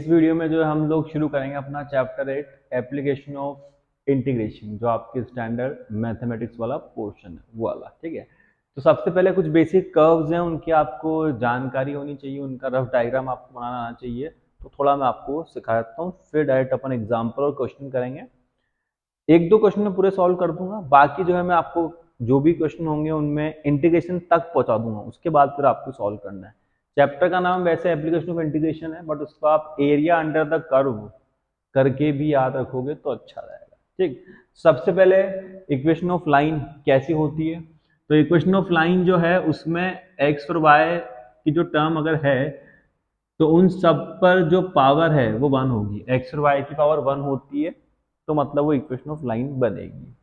इस वीडियो में जो है हम लोग शुरू करेंगे अपना चैप्टर 8 एप्लीकेशन ऑफ इंटीग्रेशन, जो आपके स्टैंडर्ड मैथमेटिक्स वाला पोर्शन है वो वाला। ठीक है, तो सबसे पहले कुछ बेसिक कर्व्स हैं, उनकी आपको जानकारी होनी चाहिए, उनका रफ डायग्राम आपको बनाना आना चाहिए। तो थोड़ा मैं आपको सिखाता हूँ, फिर डायरेक्ट अपन एग्जाम्पल और क्वेश्चन करेंगे। एक दो क्वेश्चन में पूरे सॉल्व कर दूंगा, बाकी जो है मैं आपको जो भी क्वेश्चन होंगे उनमें इंटीग्रेशन तक पहुंचा दूंगा, उसके बाद फिर आपको सॉल्व करना है। चैप्टर का नाम वैसे एप्लीकेशन ऑफ इंटीग्रेशन है, बट उसको आप एरिया अंडर द कर्व करके भी याद रखोगे तो अच्छा रहेगा। ठीक, सबसे पहले इक्वेशन ऑफ लाइन कैसी होती है। तो इक्वेशन ऑफ लाइन जो है उसमें एक्स और वाई की जो टर्म अगर है तो उन सब पर जो पावर है वो वन होगी। एक्स और वाई की पावर वन होती है तो मतलब वो इक्वेशन ऑफ लाइन बनेगी।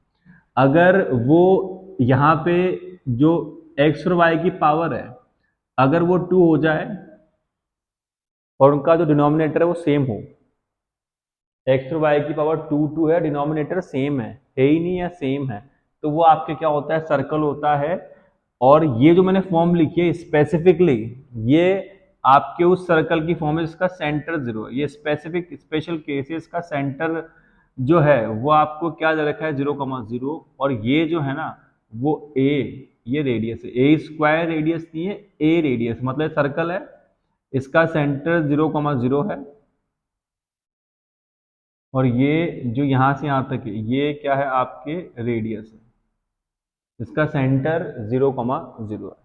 अगर वो यहाँ पे जो एक्स और वाई की पावर है अगर वो टू हो जाए और उनका जो डिनोमिनेटर है वो सेम हो, एक्स और वाई की पावर टू टू है, डिनोमिनेटर सेम है ही नहीं या सेम है, तो वो आपके क्या होता है, सर्कल होता है। और ये जो मैंने फॉर्म लिखी है स्पेसिफिकली, ये आपके उस सर्कल की फॉर्म है जिसका सेंटर जीरो है। ये स्पेसिफिक स्पेशल केसेस का सेंटर जो है वो आपको क्या दे रखा है, 0,0। और ये जो है ना वो ए, ये रेडियस है, ए स्क्वायर रेडियस नहीं है, ए रेडियस मतलब सर्कल है, इसका सेंटर 0,0 है। और ये जो यहां से यहां तक है ये क्या है, आपके रेडियस है, इसका सेंटर 0,0 है।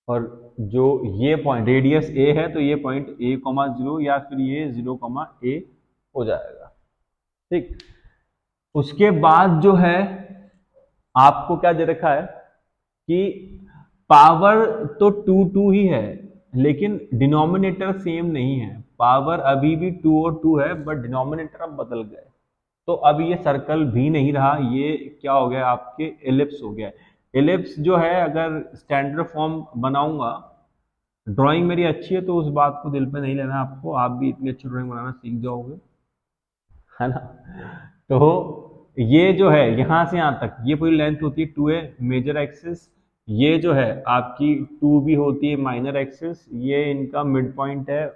और जो ये पॉइंट रेडियस ए है तो ये पॉइंट a,0 या फिर ये 0,a हो जाएगा। ठीक, उसके बाद जो है आपको क्या दे रखा है कि पावर तो टू टू ही है लेकिन डिनोमिनेटर सेम नहीं है। पावर अभी भी टू और टू है बट डिनोमिनेटर अब बदल गए, तो अब ये सर्कल भी नहीं रहा, ये क्या हो गया, आपके एलिप्स हो गया। एलिप्स जो है अगर स्टैंडर्ड फॉर्म बनाऊंगा, ड्राइंग मेरी अच्छी है तो उस बात को दिल पे नहीं लेना आपको, आप भी इतनी अच्छी ड्राइंग बनाना सीख जाओगे, है ना। तो ये जो है यहाँ से यहाँ तक ये पूरी लेंथ होती है 2a मेजर एक्सिस, ये जो है आपकी 2b होती है माइनर एक्सिस, ये इनका मिड पॉइंट है,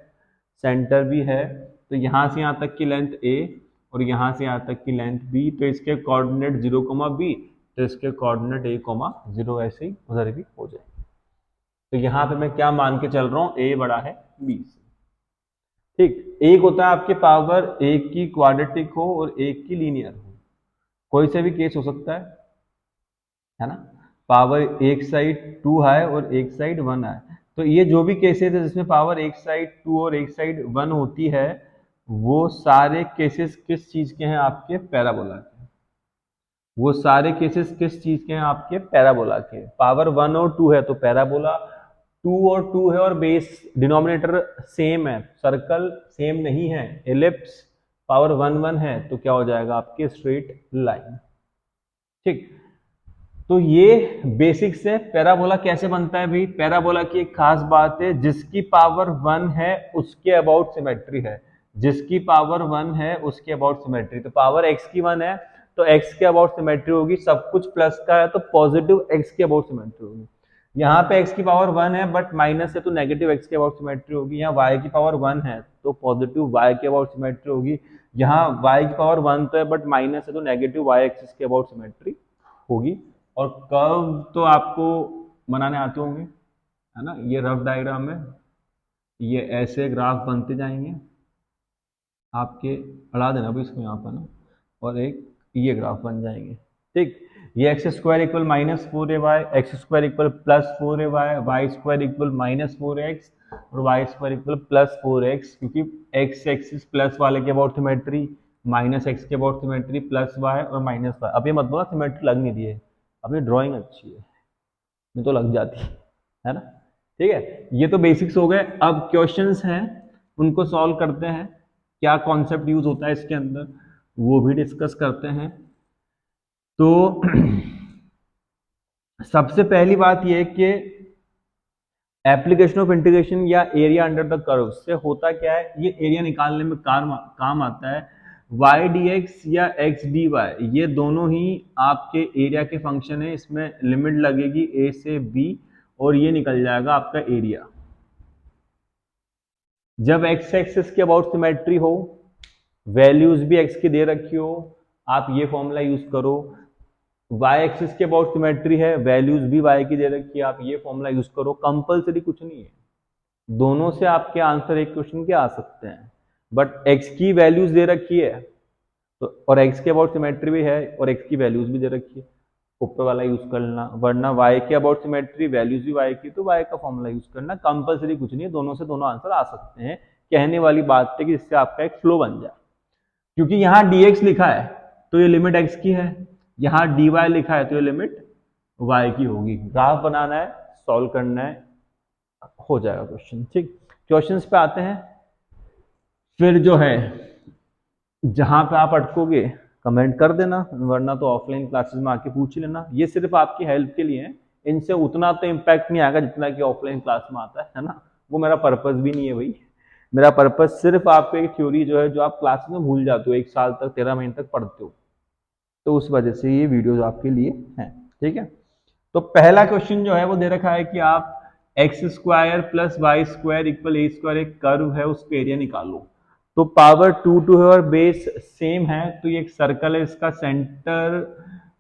सेंटर भी है। तो यहाँ से यहाँ तक की लेंथ a और यहाँ से यहाँ तक की लेंथ b, तो इसके कोऑर्डिनेट 0,b, तो इसके कोऑर्डिनेट a,0 ऐसे ही उधर भी हो जाए। तो यहाँ पे मैं क्या मान के चल रहा हूँ, a बड़ा है b से। ठीक, एक होता है आपके पावर एक की क्वाड्रेटिक हो और एक की लीनियर हो, कोई से भी केस हो सकता है ना। पावर एक साइड टू है और एक साइड वन है, तो ये जो भी केसेस है जिसमें पावर एक साइड टू और एक साइड वन होती है वो सारे केसेस किस चीज के हैं, आपके पैराबोला के। वो सारे केसेस किस चीज के हैं, आपके पैराबोला के। पावर वन और टू है तो पैराबोला, टू और टू है और बेस डिनोमिनेटर सेम है, सर्कल सेम नहीं है, एलिप्स पावर वन वन है तो क्या हो जाएगा, आपके स्ट्रेट लाइन। ठीक, तो ये बेसिक्स है। पैराबोला कैसे बनता है भाई, पैराबोला की एक खास बात है, जिसकी पावर वन है उसके अबाउट सिमेट्री है, जिसकी पावर वन है उसके अबाउट सिमेट्री। तो पावर एक्स की वन है तो एक्स के अबाउट सिमेट्री होगी, सब कुछ प्लस का है तो पॉजिटिव एक्स के अबाउट सिमेट्री होगी। यहाँ पे एक्स की पावर वन है बट माइनस है तो नेगेटिव एक्स के अबाउट सिमेट्री होगी। यहाँ वाई की पावर वन है तो पॉजिटिव वाई के अबाउट सिमेट्री होगी। यहाँ वाई की पावर वन तो है बट माइनस है तो नेगेटिव वाई एक्सिस के अबाउट सिमेट्री होगी। और कर्व तो आपको बनाने आते होंगे, है ना। ये रफ डायग्राम है, ये ऐसे ग्राफ बनते जाएंगे आपके, अड़ा देना भी इसको यहाँ पर ना, और एक ये ग्राफ बन जाएंगे। ठीक, ये X square equal minus four A Y, X square equal plus four A Y, Y square equal minus four X और Y square equal plus four X, क्योंकि एक्स एक्सिस प्लस वाले के अबाउट सिमेट्री, माइनस एक्स के about symmetry, plus Y और minus Y. अब ये मत बोला सिमेट्री लग नहीं दिए, अब ये ड्राइंग अच्छी है, नहीं तो लग जाती है ना। ठीक है, ये तो बेसिक्स हो गए। अब क्वेश्चंस हैं उनको सॉल्व करते हैं, क्या कॉन्सेप्ट यूज होता है इसके अंदर वो भी डिस्कस करते हैं। तो सबसे पहली बात यह कि एप्लीकेशन ऑफ इंटीग्रेशन या एरिया अंडर द कर्व से होता क्या है, ये एरिया निकालने में काम आता है। वाई डी एक्स या एक्स डी वाई ये दोनों ही आपके एरिया के फंक्शन है, इसमें लिमिट लगेगी ए से बी और ये निकल जाएगा आपका एरिया। जब एक्स एक्सिस के अबाउट सिमेट्री हो, वैल्यूज भी एक्स की दे रखी हो, आप ये फॉर्मूला यूज करो। वाई एक्सिस के अबाउट सिमेट्री है, वैल्यूज भी वाई की दे रखी है, आप ये फॉर्मूला यूज करो। कंपलसरी कुछ नहीं है, दोनों से आपके आंसर एक क्वेश्चन के आ सकते हैं। बट एक्स की वैल्यूज दे रखी है तो, और एक्स के अबाउट सिमेट्री भी है और एक्स की वैल्यूज भी दे रखी है, ऊपर वाला यूज करना। वरना वाई के अबाउट सिमेट्री, वैल्यूज भी वाई की, तो वाई का फॉर्मूला यूज करना। कंपलसरी कुछ नहीं है, दोनों से दोनों आंसर आ सकते हैं। कहने वाली बात है कि जिससे आपका एक फ्लो बन जाए। क्योंकि यहाँ dx लिखा है तो ये लिमिट x की है, यहाँ dy लिखा है तो ये लिमिट y की होगी। ग्राफ बनाना है, सॉल्व करना है, हो जाएगा क्वेश्चन। ठीक, क्वेश्चंस पे आते हैं। फिर जो है जहां पे आप अटकोगे कमेंट कर देना, वरना तो ऑफलाइन क्लासेस में आके पूछ लेना। ये सिर्फ आपकी हेल्प के लिए है, इनसे उतना तो इम्पैक्ट नहीं आएगा जितना कि ऑफलाइन क्लास में आता है ना। वो मेरा पर्पस भी नहीं है भाई। मेरा पर्पस सिर्फ आपको एक थ्योरी जो है, जो आप क्लास में भूल जाते हो, 1 साल तक 13 महीने तक पढ़ते हो, तो उस वजह से ये वीडियोज आपके लिए हैं। ठीक है, तो पहला क्वेश्चन जो है वो दे रखा है कि आप X square plus Y square equal A square एक कर्व है, उसका एरिया निकालो। तो पावर 2 है और बेस सेम है, तो ये एक सर्कल है, इसका सेंटर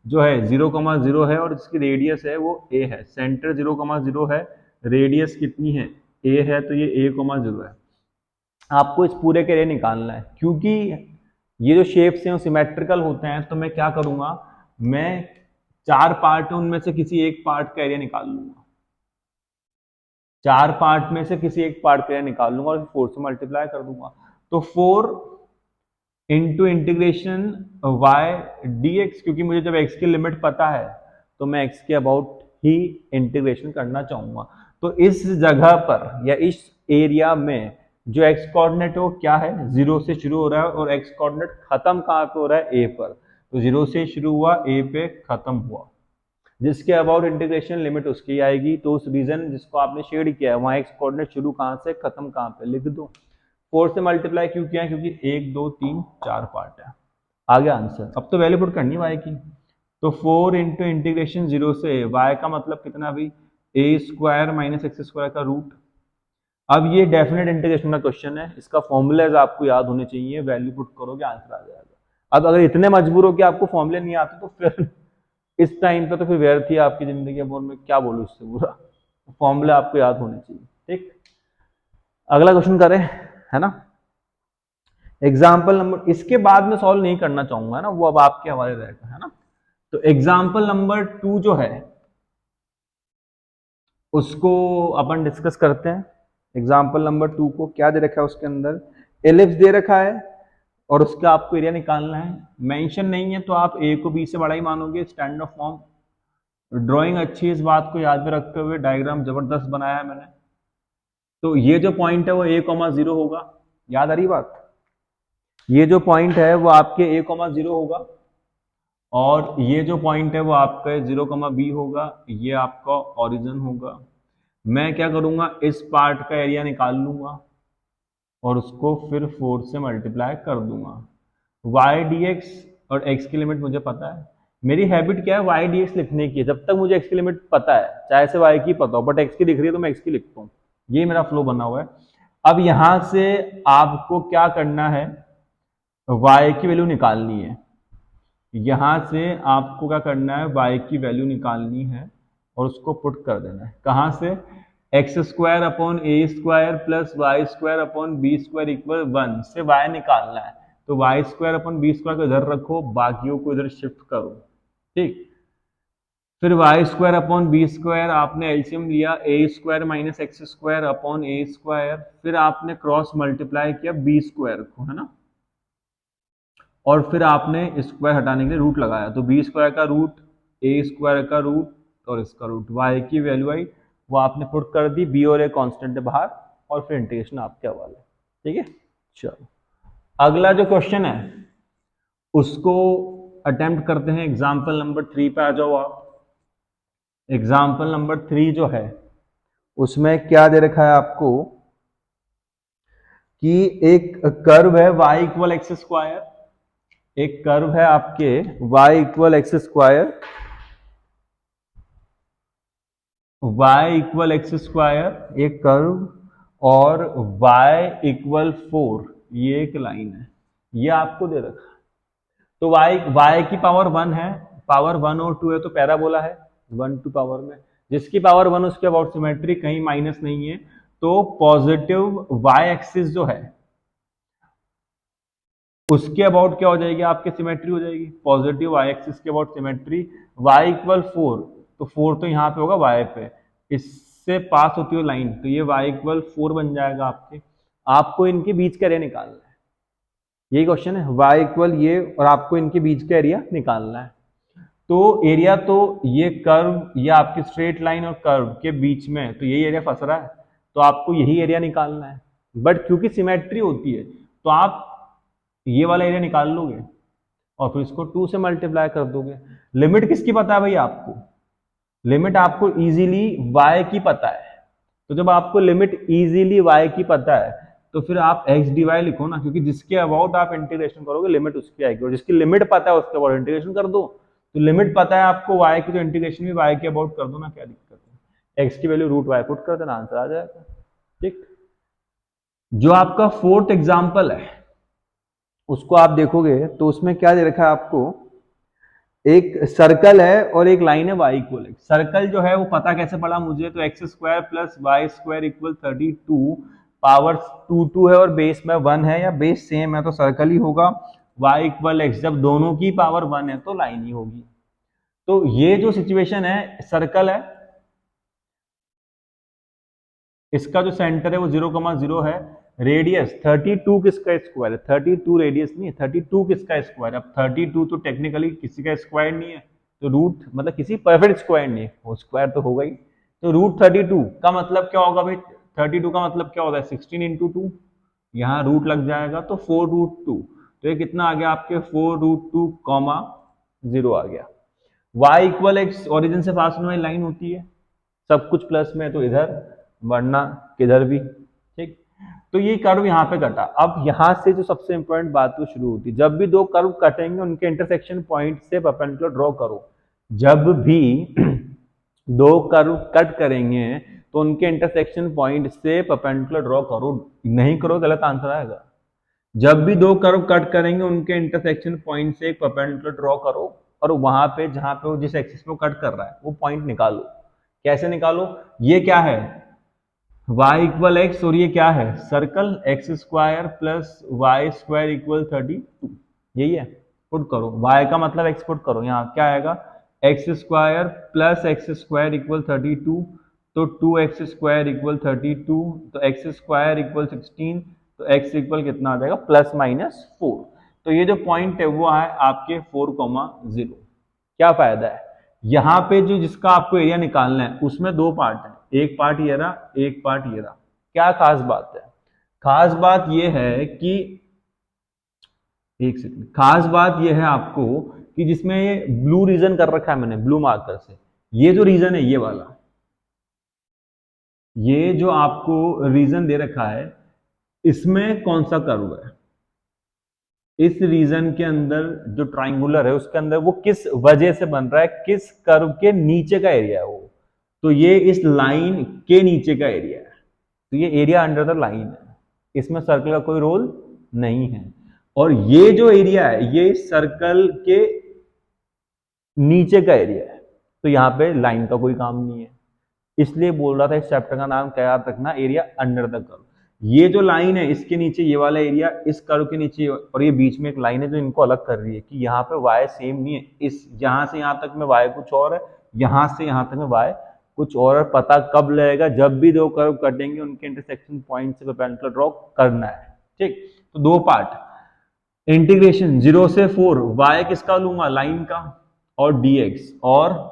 जो है 0,0 है और इसकी रेडियस है वो a है। सेंटर 0,0 है, रेडियस कितनी है, a है, तो ये a,0 है। आपको इस पूरे के एरिया निकालना है। क्योंकि ये जो शेप्स हैं वो सिमेट्रिकल होते हैं, तो मैं क्या करूंगा, मैं 4 पार्ट है उनमें से किसी एक पार्ट का एरिया निकाल लूंगा। 4 पार्ट में से किसी एक पार्ट का एरिया निकाल लूंगा और 4 से मल्टीप्लाई कर दूंगा। तो 4 into integration y d x, क्योंकि मुझे जब x की लिमिट पता है तो मैं x के अबाउट ही इंटीग्रेशन करना चाहूंगा। तो इस जगह पर या इस एरिया में जो x कोऑर्डिनेट है वो क्या है, 0 से शुरू हो रहा है और x कोऑर्डिनेट खत्म कहाँ पे हो रहा है, a पर। तो 0 से शुरू हुआ, a पे खत्म हुआ, जिसके अबाउट इंटीग्रेशन लिमिट उसकी आएगी। तो उस रीजन जिसको आपने शेड किया है वहां x कोऑर्डिनेट शुरू कहाँ से खत्म कहाँ पे, लिख दो। 4 से मल्टीप्लाई क्यों किया है, क्योंकि 1 2 3 4 पार्ट है। आ गया आंसर। अब तो वैल्यू पुट करनी है y की। तो 4 इंटू इंटीग्रेशन 0 से y का मतलब कितना भी, a square minus X square का रूट। अब ये डेफिनेट इंटीग्रेशन का क्वेश्चन है, इसका फॉर्मूलाज आपको याद होने चाहिए, वैल्यू पुट करोगे आंसर आ जाएगा। अब अगर इतने मजबूर हो कि आपको फॉर्मूले नहीं आते तो फिर इस टाइम पे तो फिर व्यर्थ ही आपकी जिंदगी। अब मैं क्या बोलूँ इससे बुरा, फॉर्मूला आपको याद होने चाहिए। ठीक, अगला क्वेश्चन करें, है ना। एग्जाम्पल नंबर, इसके बाद में सॉल्व नहीं करना चाहूंगा ना, वो अब आपके हवाले रहेगा, है ना। तो एग्जाम्पल नंबर 2 जो है उसको अपन डिस्कस करते हैं। एग्जाम्पल नंबर 2 को क्या दे रखा है, उसके अंदर एलिप्स दे रखा है और उसका आपको एरिया निकालना है। मेंशन नहीं है तो आप a को b से बड़ा ही मानोगे, स्टैंडर्ड फॉर्म। ड्राइंग अच्छी है, इस बात को याद में रखते हुए डायग्राम जबरदस्त बनाया है मैंने। तो ये जो पॉइंट है वो a,0 होगा, याद आ रही बात। ये जो पॉइंट है वो आपके a,0 होगा और ये जो पॉइंट है वो आपका 0,b होगा, ये आपका ओरिजिन होगा। मैं क्या करूंगा, इस पार्ट का एरिया निकाल लूंगा और उसको फिर 4 से मल्टीप्लाई कर दूंगा। y dx और x की लिमिट मुझे पता है। मेरी हैबिट क्या है, y dx लिखने की है जब तक मुझे x की लिमिट पता है, चाहे से y की पता हो, बट x की दिख रही है तो मैं x की लिखता हूँ। ये मेरा फ्लो बना हुआ है। अब यहां से आपको क्या करना है, y की वैल्यू निकालनी है। यहां से आपको क्या करना है, y की वैल्यू निकालनी है और उसको पुट कर देना है। कहां से, X square upon A square plus Y square upon B square equal 1 से y निकालना है। तो Y square upon B square को इधर रखो, बाकियों को इधर शिफ्ट करो। ठीक, फिर Y square upon B square, आपने एलसीएम लिया A square minus X square upon A square, फिर आपने क्रॉस मल्टीप्लाई किया बी स्क्वायर को, है ना, और फिर आपने स्क्वायर हटाने के लिए रूट लगाया। तो बी स्क्वायर का रूट, ए स्क्वायर का रूट और इसका रूट, वाई की वैल्यू आई वो आपने पुट कर दी, बी और ए कांस्टेंट है बाहर, और फिर इंटीग्रेशन आपके हवाले। ठीक है, चलो अगला जो क्वेश्चन है उसको अटेम्प्ट करते हैं। एग्जाम्पल नंबर 3 पे आ जाओ आप। एग्जाम्पल नंबर 3 जो है उसमें क्या दे रखा है आपको कि एक कर्व है y इक्वल एक्स स्क्वायर, एक कर्व है आपके y equal x square, y equal x square एक कर्व, और y इक्वल 4, ये एक लाइन है, ये आपको दे रखा है। तो y की पावर 1 है, पावर 1 और 2 है, तो पैराबोला है 1 टू पावर में, जिसकी पावर 1 उसके अबाउट सिमेट्री, कहीं माइनस नहीं है, तो पॉजिटिव y एक्सिस जो है उसके अबाउट क्या हो जाएगी, आपके सिमेट्री हो जाएगी, पॉजिटिव y एक्सिस के अबाउट सिमेट्री, y इक्वल 4, तो 4 तो यहाँ पे होगा y पे, इससे पास होती है लाइन, तो ये y इक्वल 4 बन जाएगा आपके। आपको इनके बीच का एरिया निकालना है, यही क्वेश्चन है, y इक्वल ये और आपको इनके बीच का एरिया निकालना है। तो एरिया तो ये कर्व, ये आपकी स्ट्रेट लाइन और कर्व के बीच में, तो यही एरिया फंस रहा है, तो आपको यही एरिया निकालना है। बट क्योंकि सिमेट्री होती है तो आप ये वाला एरिया निकाल लोगे और फिर इसको 2 से मल्टीप्लाई कर दोगे। लिमिट किसकी पता है भाई आपको, लिमिट आपको इजीली y की पता है, तो जब आपको लिमिट इजीली y की पता है तो फिर आप x dy लिखो ना, क्योंकि जिसके अबाउट आप इंटीग्रेशन करोगे लिमिट उसकी आएगी, और जिसकी लिमिट पता है उसके अबाउट इंटीग्रेशन कर दो। तो लिमिट पता है आपको y की, तो इंटीग्रेशन भी y के अबाउट कर दो ना, क्या दिक्कत है, x की वैल्यू रूट y पुट कर देना, आंसर आ जाएगा। ठीक, जो आपका फोर्थ एग्जाम्पल है उसको आप देखोगे तो उसमें क्या दे रखा है आपको, एक सर्कल है और एक लाइन है y इक्वल x। सर्कल जो है वो पता कैसे पड़ा मुझे, तो x square plus Y square equal 32, power 2 है और बेस में 1 है, या बेस सेम है तो सर्कल ही होगा। y इक्वल x, जब दोनों की पावर 1 है तो लाइन ही होगी। तो ये जो सिचुएशन है, सर्कल है, इसका जो सेंटर है वो 0,0 है, रेडियस 32 किसका स्क्वायर है, 32 रेडियस नहीं है, 32 किसका स्क्वायर। अब 32 तो टेक्निकली किसी का स्क्वायर नहीं है, तो रूट मतलब किसी परफेक्ट स्क्वायर नहीं है, वो स्क्वायर तो होगा ही, तो रूट 32 का मतलब क्या होगा भाई, 32 का मतलब क्या होता है 16 इंटू 2, यहाँ रूट लग जाएगा तो 4 रूट 2, तो ये कितना आ गया आपके 4 रूट 2 कॉमा 0 आ गया। y इक्वल एक्स ओरिजिन से पास होने वाली लाइन होती है, सब कुछ प्लस में तो इधर, वरना किधर भी। ठीक, तो ये कर्व यहाँ पे कटा। अब यहाँ से जो सबसे इंपॉर्टेंट बात तो शुरू होती है, जब भी दो कर्व कटेंगे उनके इंटरसेक्शन पॉइंट से परपेंडिकुलर ड्रॉ करो। जब भी दो कर्व कट करेंगे तो उनके इंटरसेक्शन पॉइंट से परपेंडिकुलर ड्रॉ करो, नहीं करो गलत आंसर आएगा। जब भी दो कर्व कट करेंगे उनके इंटरसेक्शन पॉइंट से एक परपेंडिकुलर ड्रॉ करो, और वहां पे जहां पे वो जिस एक्सिस पे कट कर रहा है वो पॉइंट निकालो। कैसे निकालो, ये क्या है y इक्वल एक्स, और ये क्या है circle, x square plus Y square equal 32, यही है। पुट करो, y का मतलब x पुट करो, यहाँ क्या आएगा x square plus x square equal 32, तो 2x स्क्वायर इक्वल 32, तो एक्स स्क्वायर इक्वल 16, तो x इक्वल कितना आ जाएगा प्लस माइनस 4। तो ये जो पॉइंट है वो है आपके 4,0। क्या फायदा है, यहाँ पे जो जिसका आपको एरिया निकालना है उसमें दो पार्ट है, एक पार्ट ये रहा, एक पार्ट ये रहा। क्या खास बात है, खास बात ये है कि एक सेकंड, खास बात ये है आपको कि जिसमें ये ब्लू रीजन कर रखा है मैंने ब्लू मार्कर से, ये जो रीजन है ये वाला, ये जो आपको रीजन दे रखा है इसमें कौन सा कर्व है, इस रीजन के अंदर जो ट्राइंगुलर है उसके अंदर वो किस वजह से बन रहा है, किस कर्व के नीचे का एरिया है वो, तो ये इस लाइन के नीचे का एरिया है, तो ये एरिया अंडर द लाइन है, इसमें सर्कल का कोई रोल नहीं है। और ये जो एरिया है ये सर्कल के नीचे का एरिया है, तो यहाँ पे लाइन का कोई काम नहीं है, इसलिए बोल रहा था इस चैप्टर का नाम क्या याद रखना, एरिया अंडर द कर्व। ये जो लाइन है इसके नीचे ये वाला एरिया, इस कर्व के नीचे, और ये बीच में एक लाइन है जो इनको अलग कर रही है कि यहाँ पे y सेम नहीं है, इस यहाँ से यहाँ तक में y कुछ और है, यहाँ से यहाँ तक में y कुछ और। पता कब लगेगा, जब भी दो कर्व कटेंगे उनके इंटरसेक्शन पॉइंट से परपेंडिकुलर ड्रॉ करना है। ठीक, तो दो पार्ट, इंटीग्रेशन 0 से 4 y किसका लूंगा लाइन का और dx, और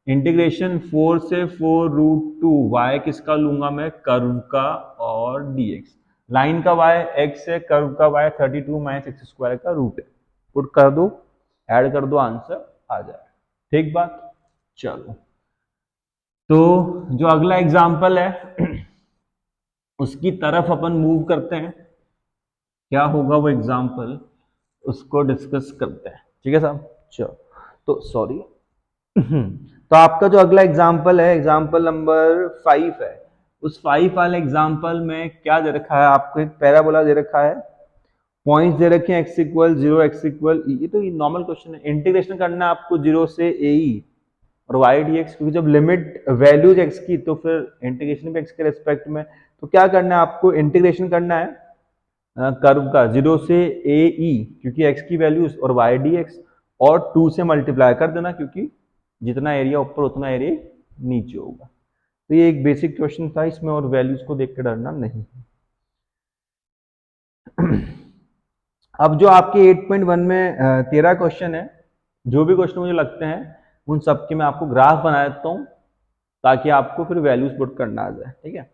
इंटीग्रेशन 4 से 4 रूट 2 y किसका लूंगा मैं कर्व का और dx। लाइन का y x है, कर्व का y 32 माइनस एक्स स्क्वायर का रूट है। पुट कर दो, ऐड कर दो, आंसर आ जाए। ठीक बात, चलो तो जो अगला एग्जाम्पल है उसकी तरफ अपन मूव करते हैं, क्या होगा वो एग्जाम्पल उसको डिस्कस करते हैं। ठीक है साहब, चलो तो सॉरी तो आपका जो अगला एग्जाम्पल है एग्जाम्पल नंबर 5 है, उस 5 वाले एग्जाम्पल में क्या दे रखा है आपको, एक पैराबोला दे रखा है, पॉइंट्स दे रखे हैं x इक्वल 0, x इक्वल ई, ये तो नॉर्मल क्वेश्चन है। इंटीग्रेशन करना है आपको 0 से ए ई और वाई डी एक्स, क्योंकि जब लिमिट वैल्यूज एक्स की तो फिर इंटीग्रेशन भी एक्स के रेस्पेक्ट में। तो क्या करना है आपको, इंटीग्रेशन करना है कर्व का 0 से ए ई, क्योंकि एक्स की वैल्यूज, और वाई डी एक्स, और 2 से मल्टीप्लाई कर देना, क्योंकि जितना एरिया ऊपर उतना एरिया नीचे होगा। तो ये एक बेसिक क्वेश्चन था, इसमें और वैल्यूज को देख के डरना नहीं है। अब जो आपके 8.1 में 13 क्वेश्चन है, जो भी क्वेश्चन मुझे लगते हैं उन सब के मैं आपको ग्राफ बना देता हूँ, ताकि आपको फिर वैल्यूज पुट करना आ जाए। ठीक है,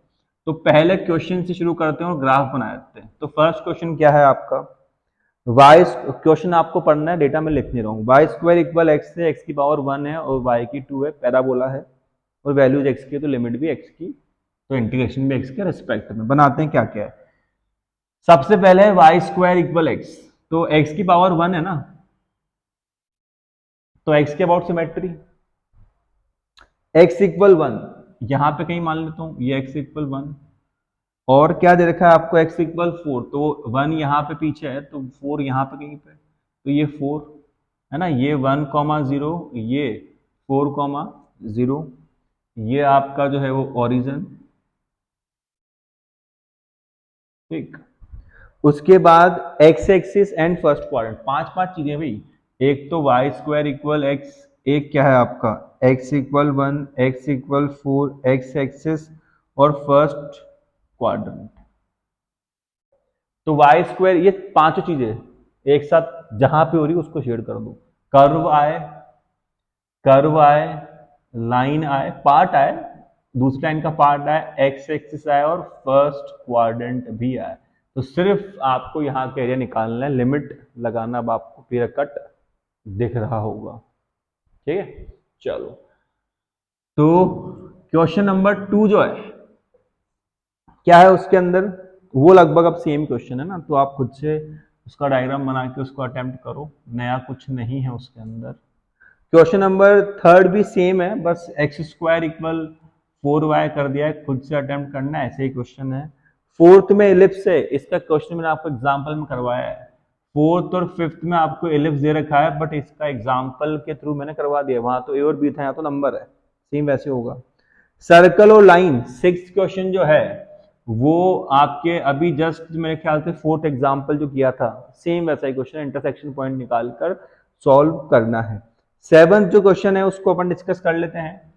तो पहले क्वेश्चन से शुरू करते हैं और ग्राफ बना देते हैं। तो फर्स्ट क्वेश्चन क्या है आपका, वाई, क्वेश्चन आपको पढ़ना है, डेटा में लिख नहीं रहा हूँ। वाई स्क्वायर इक्वल एक्स है, एक्स की पावर 1 है और वाई की 2 है, पैराबोला है और वैल्यूज एक्स की, तो लिमिट भी एक्स की, तो इंटीग्रेशन भी एक्स के रेस्पेक्ट में। बनाते हैं क्या क्या है। सबसे पहले वाई स्क्वायर इक्वल एक्स, तो एक्स की पावर 1 है ना, तो एक्स के अबाउट सिमेट्री, एक्स इक्वल 1 यहां पे कहीं मान लेता हूं, ये एक्स इक्वल 1, और क्या दे रखा है आपको, एक्स इक्वल 4, तो 1 यहाँ पे पीछे है तो 4 यहाँ पे कहीं पे, तो ये 4 है ना, ये 1,0, ये 4,0, ये आपका जो है वो ओरिजिन। ठीक, उसके बाद x axis and first quadrant, पांच पांच चीजें भाई। एक तो वाई स्क्वायर इक्वल एक्स, एक क्या है आपका x equal 1, x equal 4, x axis और फर्स्ट क्वाड्रेंट। तो वाई स्क्वायर, ये पांचों चीजें एक साथ जहां पे हो रही है उसको शेड कर दो। कर्व आए, कर्व आए, लाइन आए, पार्ट आए, दूसरी लाइन का पार्ट आए, एक्स एक्सिस आए और फर्स्ट क्वाड्रेंट भी आए। तो सिर्फ आपको यहाँ का एरिया निकालना है, लिमिट लगाना। अब आपको क्लियर कट दिख रहा होगा। ठीक है, चलो। तो क्वेश्चन नंबर 2 जो है क्या है उसके अंदर, वो लगभग अब सेम क्वेश्चन है ना, तो आप खुद से उसका डायग्राम बना के उसको अटेम्प्ट करो, नया कुछ नहीं है उसके अंदर। क्वेश्चन नंबर 3 भी सेम है, बस एक्स स्क्वायर इक्वल 4y कर दिया है, खुद से अटेम्प्ट करना है, ऐसे ही क्वेश्चन है। फोर्थ में एलिप्स है, इसका क्वेश्चन मैंने आपको एग्जांपल में करवाया है। फोर्थ और फिफ्थ में आपको एलिप्स दे रखा है, बट इसका एग्जांपल के थ्रू मैंने करवा दिया, वहां तो ए और बी था, यहाँ तो नंबर है, सेम वैसे होगा। सर्कल और लाइन, सिक्स क्वेश्चन जो है वो आपके अभी जस्ट मेरे ख्याल से फोर्थ एग्जाम्पल जो किया था, सेम वैसा ही क्वेश्चन, इंटरसेक्शन पॉइंट निकालकर सॉल्व करना है। सेवंथ जो क्वेश्चन है उसको अपन डिस्कस कर लेते हैं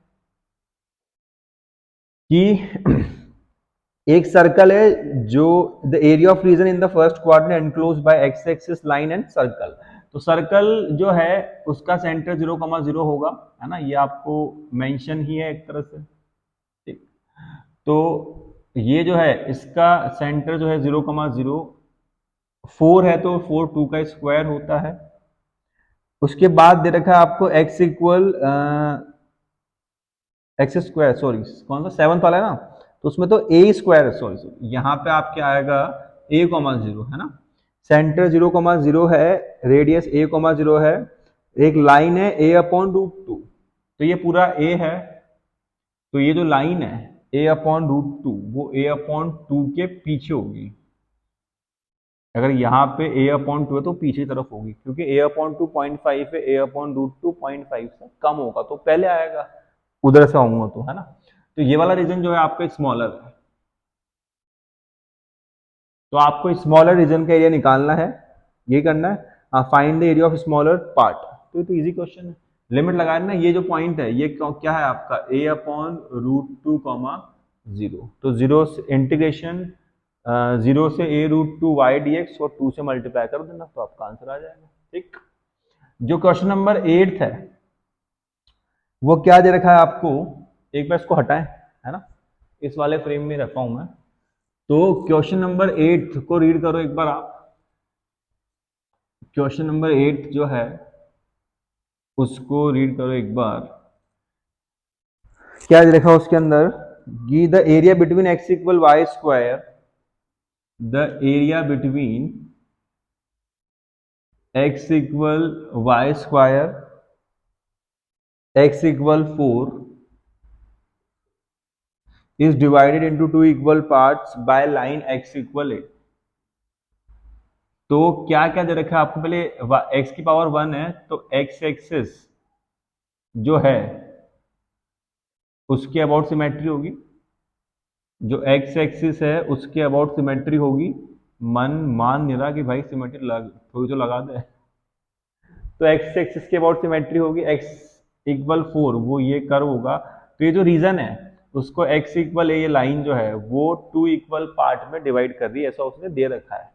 कि एक सर्कल है जो the area of region in the first quadrant enclose by x axis line and circle. तो सर्कल जो है उसका सेंटर 0,0 होगा, है ना, ये आपको मेंशन ही है एक तरह से। ठीक, तो ये जो है इसका सेंटर जो है 0,0, 4 है तो 4 2 का स्क्वायर होता है। उसके बाद दे रखा है आपको x equal x square, sorry कौन सा सेवंथ वाला है ना, तो उसमें तो ए स्क्वायर, सॉरी यहाँ पे आप क्या आएगा a,0 है ना, सेंटर 0,0 है, रेडियस a,0 है, एक लाइन है a/√2, तो ये पूरा a है, तो ये जो लाइन है a/√2 वो a/2 के पीछे होगी। अगर यहाँ पे a/2 है तो पीछे की तरफ होगी, क्योंकि a/2 0.5 है, a/√2 0.5 से कम होगा तो पहले आएगा, उधर से आऊंगा तो, है ना। तो ये वाला रीजन जो है आपका स्मॉलर है, तो आपको स्मॉलर रीजन का एरिया निकालना है, ये करना है, find the area of smaller part. तो ये तो इजी क्वेश्चन है, लिमिट लगाना ना, ये जो पॉइंट है ये क्या है आपका a/√2, 0, तो 0 से इंटीग्रेशन 0 से a√2 y dx और 2 से मल्टीप्लाई कर देना, तो आपका आंसर आ जाएगा। ठीक, जो क्वेश्चन नंबर 8 है वो क्या दे रखा है आपको, एक बार इसको हटाएं, है ना, इस वाले फ्रेम में रखा हूं मैं। तो क्वेश्चन नंबर 8 को रीड करो एक बार आप। क्वेश्चन नंबर 8 जो है उसको रीड करो एक बार। क्या लिखा उसके अंदर, गी the area between X equal Y square, the area between X equal Y square, X equal 4 is divided into two equal parts by line x equal A. तो क्या क्या दे रखा है आपको, पहले x की पावर 1 है तो x एक्सिस जो है उसकी अबाउट सिमेट्री होगी, जो x एक्सिस है उसके अबाउट सिमेट्री होगी। मान नहीं रहा कि भाई सिमेट्री थोड़ी तो लगा दे। तो x एक्सिस के अबाउट सिमेट्री होगी, x इक्वल 4 वो ये कर्व होगा। तो ये जो रीजन है उसको x इक्वल ये लाइन जो है वो 2 इक्वल पार्ट में डिवाइड कर रही है, ऐसा उसने दे रखा है।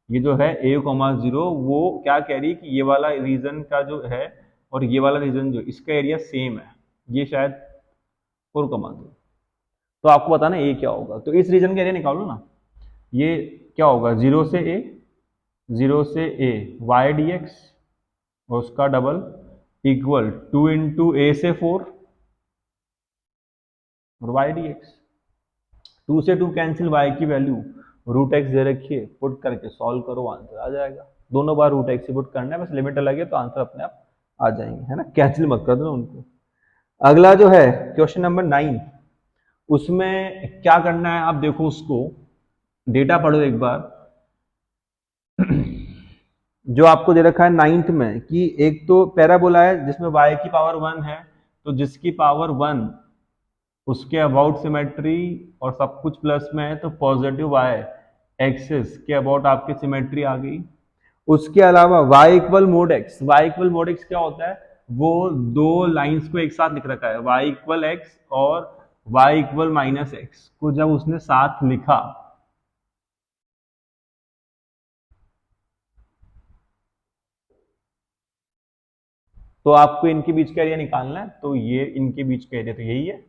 ये जो है a,0 वो क्या कह रही है कि ये वाला रीजन का जो है और ये वाला रीजन जो इसका एरिया सेम है, ये शायद 4,2। तो आपको बताना ए क्या होगा, तो इस रीजन का एरिया निकालो ना। ये क्या होगा, 0 से a वाई डी एक्स और उसका डबल इक्वल 2 इंटू ए से 4 और वाई डी एक्स। 2 से 2 कैंसिल, y की वैल्यू रूट एक्स दे रखिए, पुट करके सॉल्व करो, आंसर आ जाएगा। दोनों बार रूट एक्स से पुट करना है, बस लिमिट अलग है तो आंसर अपने आप आ जाएंगे, है ना, कैंसिल मत कर दो उनको। अगला जो है क्वेश्चन नंबर 9, उसमें क्या करना है आप देखो, उसको डेटा पढ़ो एक बार। जो आपको दे रखा है 9th में कि एक तो पैराबोला है जिसमें y की पावर 1 है, तो जिसकी पावर 1 उसके अबाउट सिमेट्री और सब कुछ प्लस में है, तो पॉजिटिव y एक्सिस के अबाउट आपकी सिमेट्री आ गई। उसके अलावा y equal mode x, y equal mode x क्या होता है, वो दो लाइंस को एक साथ लिख रखा है, y इक्वल x और y इक्वल माइनस एक्स को जब उसने साथ लिखा तो आपको इनके बीच का एरिया निकालना है। तो ये इनके बीच का एरिया तो यही है,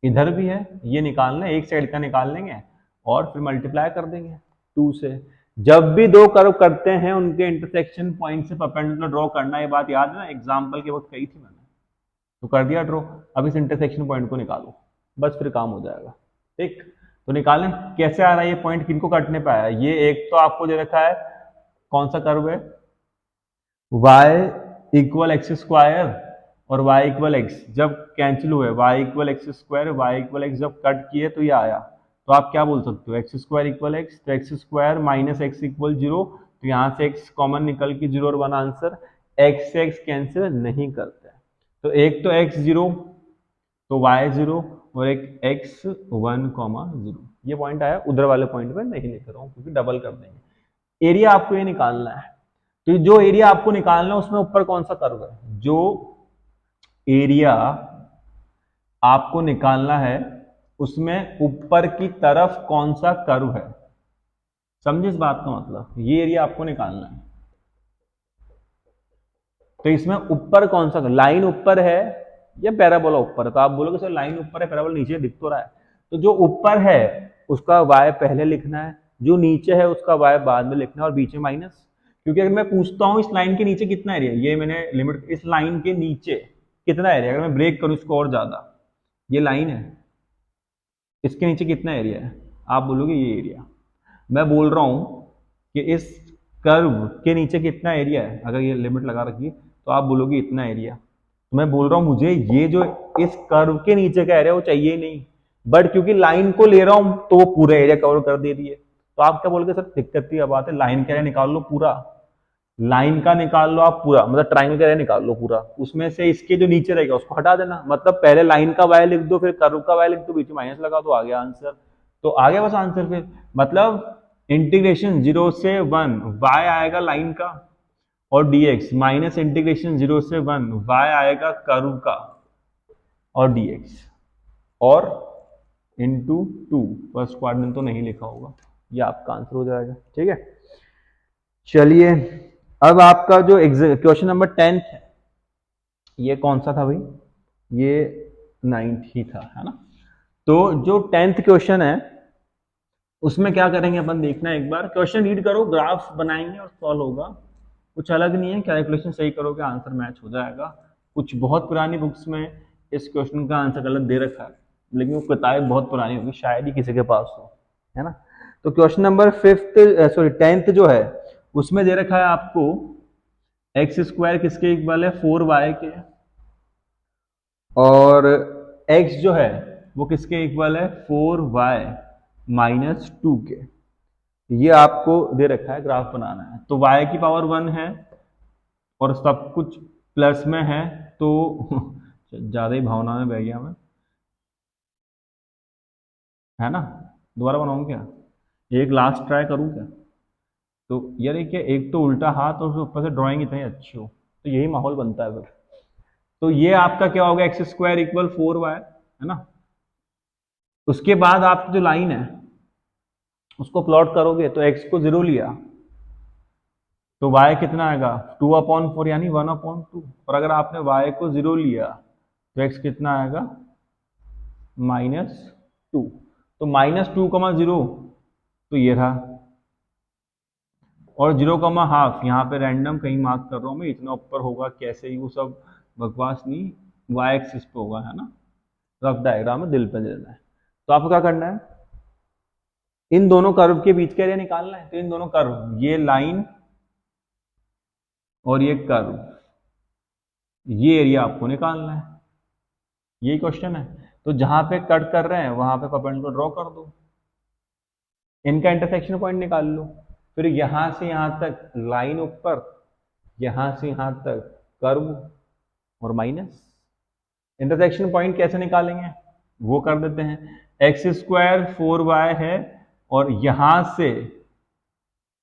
इधर भी है, ये निकालना है, एक साइड का निकाल लेंगे और फिर मल्टीप्लाई कर देंगे 2 से। जब भी दो कर्व करते हैं उनके इंटरसेक्शन पॉइंट से परपेंडिकुलर ड्रॉ करना, ये बात याद है ना, एग्जाम्पल के वक्त कही थी मैंने, तो कर दिया ड्रॉ। अब इस इंटरसेक्शन पॉइंट को निकालो, बस फिर काम हो जाएगा। ठीक, तो निकालें कैसे आ रहा है ये पॉइंट, किनको काटने पे आया। ये एक तो आपको दे रखा है कौन सा कर्व है, y इक्वल एक्स स्क्वायर और y इक्वल एक्स जब कैंसिल हुए, y equal x square y equal x जब कट किए तो ये आया। तो आप क्या बोल सकते हो, एक्स स्क्वायर इक्वल एक्स, तो x square minus x equal 0, तो यहाँ से x कॉमन निकल के 0 और 1 आंसर। x से x कैंसिल नहीं करते, तो एक तो x 0 तो y 0 और एक x 1, 0। ये पॉइंट आया, उधर वाले पॉइंट पे नहीं लिख रहा हूँ क्योंकि डबल कर देंगे। एरिया आपको ये निकालना है, तो जो एरिया आपको निकालना है उसमें ऊपर कौन सा कर्व है, जो एरिया आपको निकालना है उसमें ऊपर की तरफ कौन सा कर्व है, समझे इस बात का मतलब, ये एरिया आपको निकालना है। तो इसमें ऊपर कौन सा, लाइन ऊपर है या पैराबोला ऊपर है, तो आप बोलोगे सर लाइन ऊपर है पैराबोला नीचे दिख तो रहा है, तो जो ऊपर है उसका y पहले लिखना है, जो नीचे है उसका y बाद में लिखना है और बीच में माइनस। क्योंकि अगर मैं पूछता हूं इस लाइन के नीचे कितना एरिया, ये मैंने लिमिट, इस लाइन के नीचे कितना एरिया, अगर मैं ब्रेक करूं इसको और ज्यादा, ये लाइन है, इसके नीचे कितना एरिया है, आप बोलोगे ये एरिया। मैं बोल रहा हूं कि इस कर्व के नीचे कितना एरिया है, अगर ये लिमिट लगा रखी तो आप बोलोगे इतना एरिया। तो मैं बोल रहा हूं मुझे ये जो इस कर्व के नीचे का एरिया वो चाहिए ही नहीं, बट क्योंकि लाइन को ले रहा हूं तो वो पूरा एरिया कवर कर दे रही है। तो आप क्या बोलोगे, सर दिक्कत की बात है, लाइन का एरिया निकाल लो पूरा, लाइन का निकाल लो आप पूरा, मतलब ट्राइंगल का एरिया निकाल लो पूरा, उसमें से इसके जो नीचे रहेगा उसको हटा देना, मतलब पहले लाइन का वाई लिख दो फिर कर्व का वाई लिख दो, बीच में माइनस लगा दो, आ गया आंसर। तो आ गया बस आंसर, फिर मतलब इंटीग्रेशन 0 से 1 y आएगा लाइन का और dx माइनस इंटीग्रेशन 0 से 1 y आएगा कर्व का और dx और इंटू 2, फर्स्ट क्वाड्रेंट तो नहीं लिखा होगा, ये आपका आंसर हो जाएगा। ठीक है, चलिए अब आपका जो क्वेश्चन नंबर 10 है, ये कौन सा था भाई, ये 9th ही था, है ना। तो जो 10th क्वेश्चन है उसमें क्या करेंगे अपन, देखना एक बार क्वेश्चन रीड करो, ग्राफ बनाएंगे और सॉल्व होगा, कुछ अलग नहीं है, कैलकुलेशन सही करोगे आंसर मैच हो जाएगा। कुछ बहुत पुरानी बुक्स में इस क्वेश्चन का आंसर गलत दे रखा है, लेकिन वो किताब बहुत पुरानी होगी, शायद ही किसी के पास हो, है ना। तो क्वेश्चन नंबर 10th जो है उसमें दे रखा है आपको एक्स स्क्वायर किसके इक्वल है, 4y के, और x जो है वो किसके इक्वल है, 4y माइनस 2 के। ये आपको दे रखा है, ग्राफ बनाना है। तो y की पावर 1 है और सब कुछ प्लस में है, तो ज़्यादा ही भावना में बह गया मैं, है ना। दोबारा बनाऊँ क्या, एक लास्ट ट्राई करूँ क्या। तो ये देखिए, एक तो उल्टा हाथ और ऊपर से ड्राइंग इतनी अच्छी हो, तो यही माहौल बनता है फिर। तो ये आपका क्या होगा, एक्स स्क्वायर इक्वल 4y, है ना। उसके बाद आपकी जो लाइन है उसको प्लॉट करोगे तो x को 0 लिया तो y कितना आएगा, 2/4 यानी 1/2। और अगर आपने y को 0 लिया तो x कितना आएगा, -2। तो -2,0 तो ये रहा, और 0,5 यहाँ पे रैंडम कहीं मार्क कर रहा हूँ मैं, इतना ऊपर होगा कैसे ही, वो सब बकवास नहीं, y एक्सिस पे होगा, है ना। रफ डायग्राम में दिल पे देना है। तो आपको क्या करना है, इन दोनों कर्व के बीच का एरिया निकालना है। तो इन दोनों कर्व, ये लाइन और ये कर्व, ये एरिया आपको निकालना है, यही क्वेश्चन है। तो जहां पे कट कर रहे हैं वहां पे परपेंडिकुलर ड्रॉ कर दो, इनका इंटरसेक्शन पॉइंट निकाल लो, फिर यहां से यहां तक लाइन ऊपर, यहां से यहां तक कर्व और माइनस। इंटरसेक्शन पॉइंट कैसे निकालेंगे वो कर देते हैं। एक्स स्क्वायर 4y है और यहां से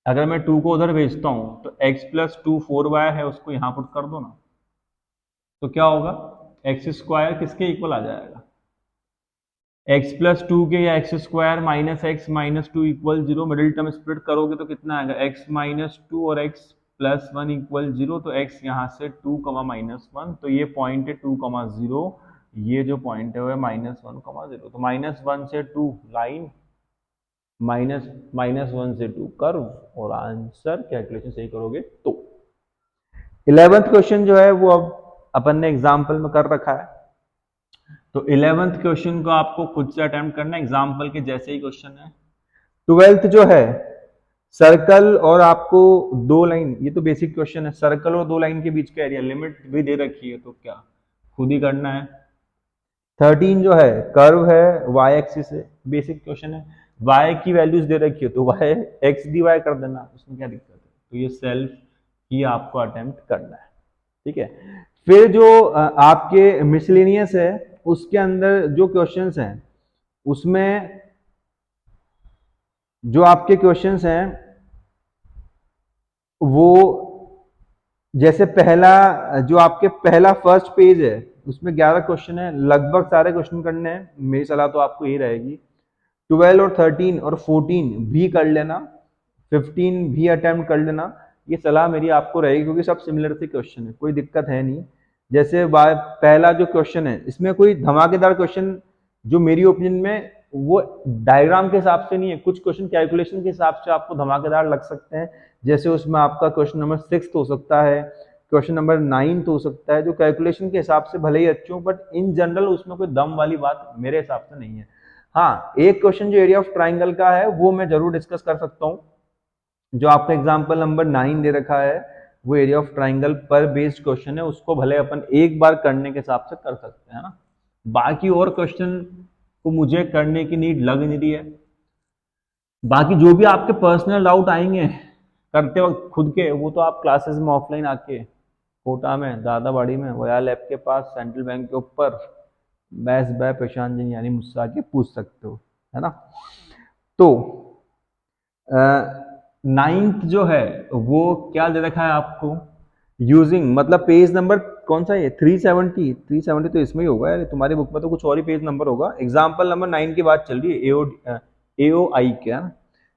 अगर मैं 2 को उधर भेजता हूं तो x प्लस 2 4y है, उसको यहां पुट कर दो ना, तो क्या होगा, एक्स स्क्वायर किसके इक्वल आ जाएगा, x प्लस 2 के, या x square minus x minus 2 equal 0। Middle term split करोगे तो कितना आएगा, x माइनस 2 और x प्लस 1 इक्वल 0। तो x यहाँ से 2 -1, तो ये पॉइंट है 2,0, ये जो पॉइंट है वो है -1,0। तो -1 से 2 लाइन, -1 से 2 कर्व, और आंसर कैलकुलेशन सही करोगे तो। 11th क्वेश्चन जो है वो अब अपन ने एग्जाम्पल में कर रखा है, तो 11th क्वेश्चन को आपको खुद से अटेम्प्ट करना है, एग्जाम्पल के जैसे ही क्वेश्चन है। 12th जो है, सर्कल और आपको 2 लाइन, ये तो बेसिक क्वेश्चन है, सर्कल और 2 लाइन के बीच का एरिया, लिमिट भी दे रखी है, तो क्या खुद ही करना है। 13 जो है, कर्व है y एक्सिस है, बेसिक क्वेश्चन है, y की वैल्यूज दे रखी है तो y x dy कर देना, उसमें क्या दिक्कत है। तो ये सेल्फ ही आपको अटेम्प्ट करना है, ठीक है। फिर जो आपके मिसलेनियस है, उसके अंदर जो क्वेश्चंस हैं, उसमें जो आपके क्वेश्चंस हैं वो, जैसे पहला जो आपके पहला फर्स्ट पेज है उसमें 11 क्वेश्चन है, लगभग सारे क्वेश्चन करने हैं। मेरी सलाह तो आपको यही रहेगी, 12 और 13 और 14 भी कर लेना, 15 भी अटेम्प्ट कर लेना, ये सलाह मेरी आपको रहेगी, क्योंकि सब सिमिलर से क्वेश्चन है, कोई दिक्कत है नहीं। जैसे पहला जो क्वेश्चन है, इसमें कोई धमाकेदार क्वेश्चन जो मेरी ओपिनियन में वो डायग्राम के हिसाब से नहीं है, कुछ क्वेश्चन कैलकुलेशन के हिसाब से आपको धमाकेदार लग सकते हैं। जैसे उसमें आपका क्वेश्चन नंबर 6 हो सकता है, क्वेश्चन नंबर 9 हो सकता है, जो कैलकुलेशन के हिसाब से भले ही अच्छे हो, बट इन जनरल उसमें कोई दम वाली बात मेरे हिसाब से नहीं है। हाँ, एक क्वेश्चन जो एरिया ऑफ ट्राइंगल का है वो मैं जरूर डिस्कस कर सकता हूँ, जो आपका एग्जाम्पल नंबर 9 दे रखा है, वो एरिया ऑफ ट्राइंगल पर बेस्ड क्वेश्चन है, उसको भले अपन एक बार करने के हिसाब से कर सकते हैं ना। बाकी और क्वेश्चन को मुझे करने की नीड लग नहीं रही है। बाकी जो भी आपके पर्सनल डाउट आएंगे करते वक्त खुद के, वो तो आप क्लासेस में ऑफलाइन आके कोटा में, दादाबाड़ी में, वया लैब के पास, सेंट्रल बैंक के ऊपर, बैस बाय प्रशांत जी यानी मुझसे आके पूछ सकते हो, है ना। तो 9th जो है वो क्या दे रखा है आपको, यूजिंग, मतलब पेज नंबर कौन सा है, 370 तो इसमें ही होगा यार, तुम्हारी बुक में तो कुछ और ही पेज नंबर होगा। एग्जाम्पल नंबर 9 की बात चल रही है, AOI के,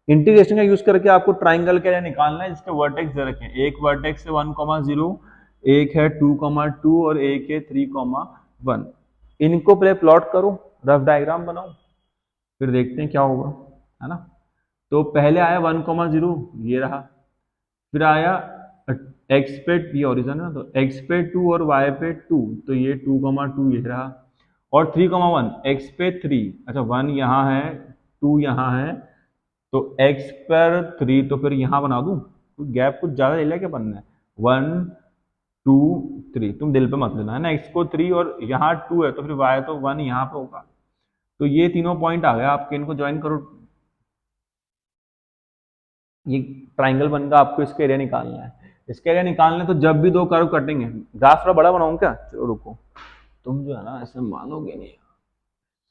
इंटीग्रेशन का यूज करके आपको ट्राइंगल का एरिया निकालना है, जिसके वर्टेक्स दे रखे हैं, एक वर्टेक्स है 1,0, एक है 2,2 और एक है 3,1। इनको पहले प्लॉट करो, रफ डायग्राम बनाओ, फिर देखते हैं क्या होगा, है ना। तो पहले आया 1,0, ये रहा, फिर आया x पे, ये ओरिजिन है, तो x पे 2 और y पे 2, तो ये 2,2 ये रहा, और 3,1 x पे 3, अच्छा 1 यहाँ है 2 यहाँ है, तो x पर 3, तो फिर यहाँ बना दूं, गैप कुछ ज्यादा ले लिया क्या बनना है, 1 2 3, तुम दिल पे मत लेना, है ना। x को 3 और यहाँ 2 है, तो फिर y तो 1 यहाँ पे होगा, तो ये तीनों पॉइंट आ गए आपके, इनको ज्वाइन करो, ये ट्राइंगल बनकर आपको इसका एरिया निकालना है। इसका एरिया निकालना है तो जब भी दो कर्व कटेंगे, ग्राफ थोड़ा बड़ा बनाऊं क्या? चलो रुको, तुम जो है ना ऐसे मानोगे नहीं,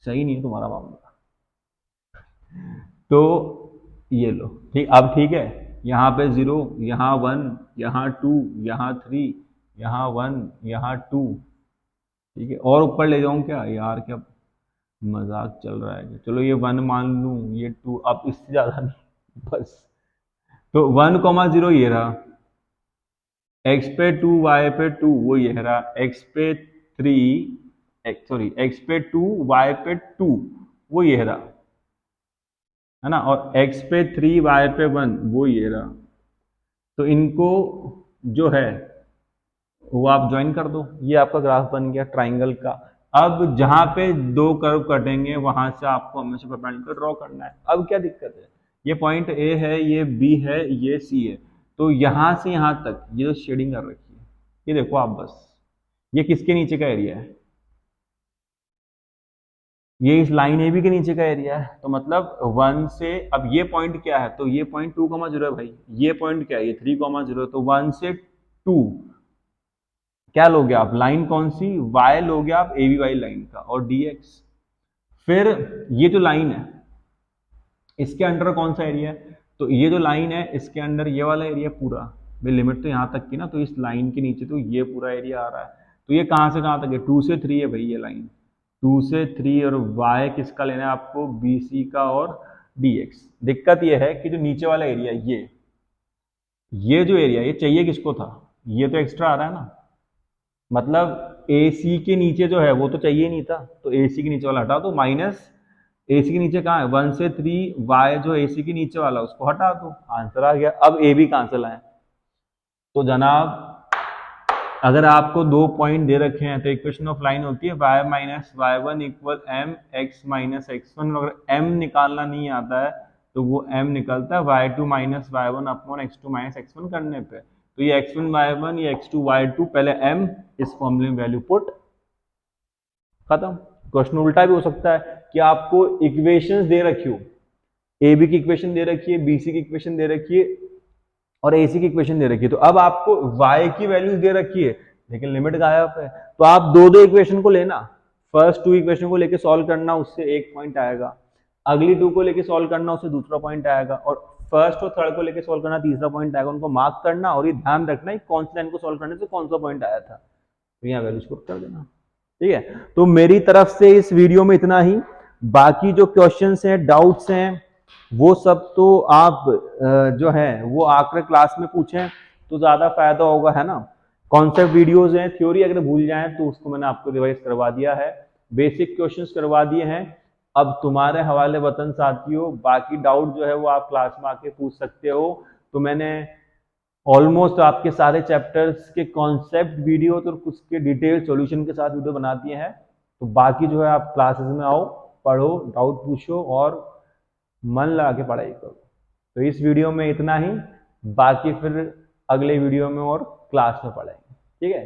सही नहीं है तुम्हारा मामला। तो ये लो, ठीक, अब ठीक है, यहाँ पे 0, यहाँ 1, यहाँ 2, यहाँ 3, यहाँ 1, यहाँ 2, ठीक है, और ऊपर ले जाऊं क्या यार, क्या मजाक चल रहा है? चलो ये 1 मान लूं, ये 2, अब इससे ज्यादा नहीं बस। तो 1,0 ये रहा, x पे 2, y पे 2, वो ये रहा, x पे 3, सॉरी x पे 2, y पे 2, वो ये रहा, है ना, और x पे 3, y पे 1, वो ये रहा। तो इनको जो है वो आप ज्वाइन कर दो, ये आपका ग्राफ बन गया ट्राइंगल का। अब जहां पे दो कर्व कटेंगे वहां से आपको हमेशा परपेंडिकुलर ड्रॉ करना है। अब क्या दिक्कत है, ये पॉइंट ए है, ये बी है, ये सी है, तो यहां से यहां तक ये जो शेडिंग कर रखी है, ये देखो आप बस, ये किसके नीचे का एरिया है? ये इस लाइन ए बी के नीचे का एरिया है। तो मतलब 1 से, अब ये पॉइंट क्या है, तो ये पॉइंट 2,0 है भाई, ये पॉइंट क्या है, ये 3,0, तो 1 से 2 क्या लोगे आप, लाइन कौन सी, y लोगे आप ए बी वाई लाइन का, और dx। फिर ये जो लाइन है इसके अंडर कौन सा एरिया है, तो ये जो लाइन है इसके अंडर ये वाला एरिया पूरा, भाई लिमिट तो यहाँ तक की ना, तो इस लाइन के नीचे तो ये पूरा एरिया आ रहा है। तो ये कहाँ से कहाँ तक है, 2 से 3 है भाई ये लाइन, 2 से 3, और y किसका लेना है आपको, बी सी का और dx। दिक्कत ये है कि जो नीचे वाला एरिया, ये जो एरिया, ये चाहिए किसको था, ये तो एक्स्ट्रा आ रहा है ना, मतलब ए सी के नीचे जो है वो तो चाहिए नहीं था, तो ए सी के नीचे वाला हटा दो, माइनस ए सी के नीचे कहाँ है, 1 से 3, वाई जो ए सी के नीचे वाला उसको हटा दो, आंसर आ गया। अब ए बी कहाँ से लाए, तो जनाब अगर आपको दो पॉइंट दे रखे हैं तो इक्वेशन ऑफ लाइन होती है y minus y one equal m x minus x one. अगर m निकालना नहीं आता है तो वो m निकलता है y2 minus y one upon x2 minus x1 करने पे। तो ये x1 y1, ये x2 y2, पहले m, इस फॉर्मूले में वैल्यू पुट, खत्म। क्वेश्चन उल्टा भी हो सकता है कि आपको इक्वेशंस दे रखी हो, ए बी की इक्वेशन दे रखी है, बी सी की इक्वेशन दे रखी है, और ए सी की इक्वेशन दे रखी है, तो अब आपको y की वैल्यूज दे रखी है लेकिन लिमिट गायब है, तो आप दो दो इक्वेशन को लेना, फर्स्ट टू इक्वेशन को लेके सॉल्व करना, उससे एक पॉइंट आएगा, अगली टू को लेके सॉल्व करना, उससे दूसरा पॉइंट आएगा, और फर्स्ट और थर्ड को लेके सॉल्व करना, तीसरा पॉइंट आएगा। उनको मार्क करना और ये ध्यान रखना कौन सी लाइन को सॉल्व करने से कौन सा पॉइंट आया था, तो यहाँ वैल्यूज पुट कर देना, ठीक है। तो मेरी तरफ से इस वीडियो में इतना ही, बाकी जो क्वेश्चंस हैं, डाउट्स हैं, वो सब तो आप जो है वो आकर क्लास में पूछें तो ज्यादा फायदा होगा, है ना। कॉन्सेप्ट वीडियोस हैं, थ्योरी अगर भूल जाएं तो उसको मैंने आपको रिवाइज करवा दिया है, बेसिक क्वेश्चंस करवा दिए हैं। अब तुम्हारे हवाले वतन साथियों, बाकी डाउट जो है वो आप क्लास में आके पूछ सकते हो। तो मैंने ऑलमोस्ट आपके सारे चैप्टर्स के कॉन्सेप्ट वीडियो तो कुछ के डिटेल सॉल्यूशन के साथ वीडियो बना दिए हैं। तो बाकी जो है आप क्लासेस में आओ, पढ़ो, डाउट पूछो और मन लगा के पढ़ाई करो। तो इस वीडियो में इतना ही, बाकी फिर अगले वीडियो में और क्लास में पढ़ेंगे, ठीक है।